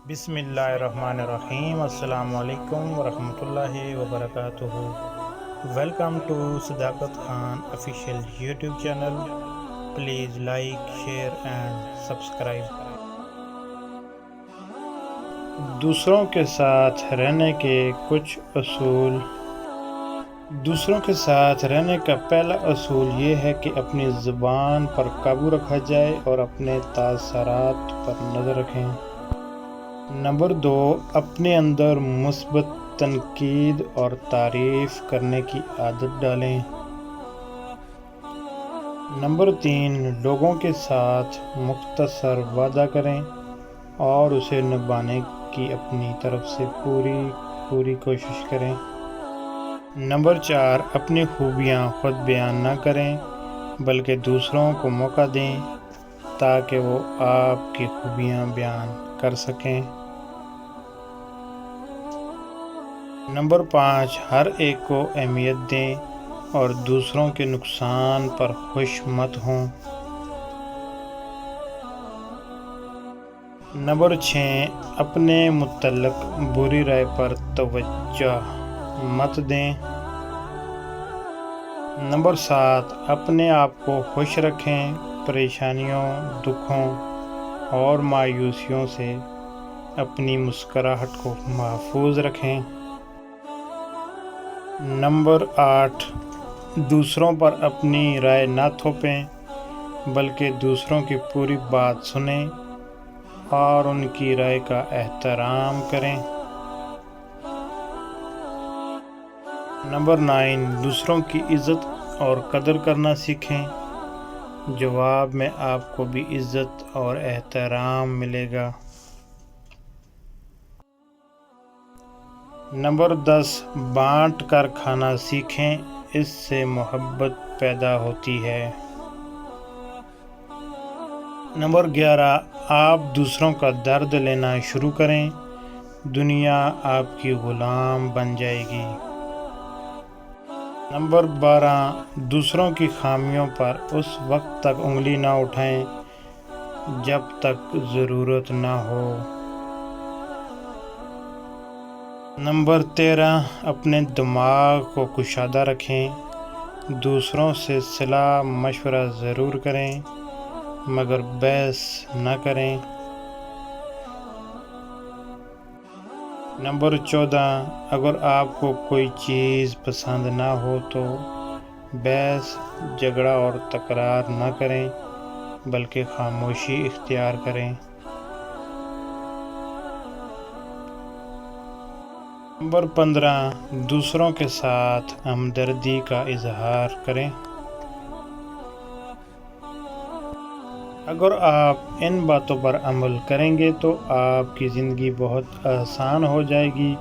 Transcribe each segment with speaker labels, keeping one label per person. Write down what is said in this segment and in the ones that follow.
Speaker 1: بسم اللہ الرحمن الرحیم۔ السلام علیکم ورحمۃ اللہ وبرکاتہ۔ ویلکم ٹو صداقت Khan official YouTube channel. Please like, share and subscribe. دوسروں کے ساتھ رہنے کے کچھ اصول۔ دوسروں کے ساتھ رہنے کا پہلا اصول یہ ہے کہ اپنی زبان پر قابو رکھا جائے اور اپنے تاثرات پر نظر رکھیں۔ نمبر 2، اپنے اندر مثبت تنقید اور تعریف کرنے کی عادت ڈالیں۔ نمبر 3، لوگوں کے ساتھ مختصر وعدہ کریں اور اسے نبھانے کی اپنی طرف سے پوری کوشش کریں۔ نمبر 4، اپنی خوبیاں خود بیان نہ کریں بلکہ دوسروں کو موقع دیں تاکہ وہ آپ کی خوبیاں بیان کر سکیں۔ نمبر 5، ہر ایک کو اہمیت دیں اور دوسروں کے نقصان پر خوش مت ہوں۔ نمبر 6، اپنے متعلق بری رائے پر توجہ مت دیں۔ نمبر 7، اپنے آپ کو خوش رکھیں، پریشانیوں، دکھوں اور مایوسیوں سے اپنی مسکراہٹ کو محفوظ رکھیں۔ نمبر 8، دوسروں پر اپنی رائے نہ تھوپیں بلکہ دوسروں کی پوری بات سنیں اور ان کی رائے کا احترام کریں۔ نمبر 9، دوسروں کی عزت اور قدر کرنا سیکھیں، جواب میں آپ کو بھی عزت اور احترام ملے گا۔ نمبر 10، بانٹ کر کھانا سیکھیں، اس سے محبت پیدا ہوتی ہے۔ نمبر 11، آپ دوسروں کا درد لینا شروع کریں، دنیا آپ کی غلام بن جائے گی۔ نمبر 12، دوسروں کی خامیوں پر اس وقت تک انگلی نہ اٹھائیں جب تک ضرورت نہ ہو۔ نمبر 13، اپنے دماغ کو کشادہ رکھیں، دوسروں سے صلاح مشورہ ضرور کریں مگر بحث نہ کریں۔ نمبر 14، اگر آپ کو کوئی چیز پسند نہ ہو تو بحث، جھگڑا اور تکرار نہ کریں بلکہ خاموشی اختیار کریں۔ نمبر 15، دوسروں کے ساتھ ہمدردی کا اظہار کریں۔ اگر آپ ان باتوں پر عمل کریں گے تو آپ کی زندگی بہت آسان ہو جائے گی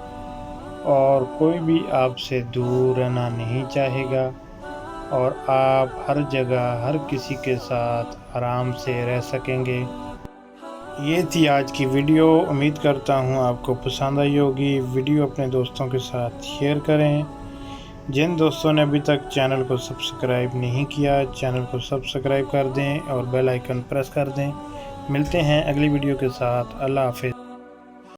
Speaker 1: اور کوئی بھی آپ سے دور رہنا نہیں چاہے گا اور آپ ہر جگہ ہر کسی کے ساتھ آرام سے رہ سکیں گے۔ یہ تھی آج کی ویڈیو، امید کرتا ہوں آپ کو پسند آئی ہوگی۔ ویڈیو اپنے دوستوں کے ساتھ شیئر کریں۔ جن دوستوں نے ابھی تک چینل کو سبسکرائب نہیں کیا، چینل کو سبسکرائب کر دیں اور بیل آئیکن پریس کر دیں۔ ملتے ہیں اگلی ویڈیو کے ساتھ۔ اللہ حافظ۔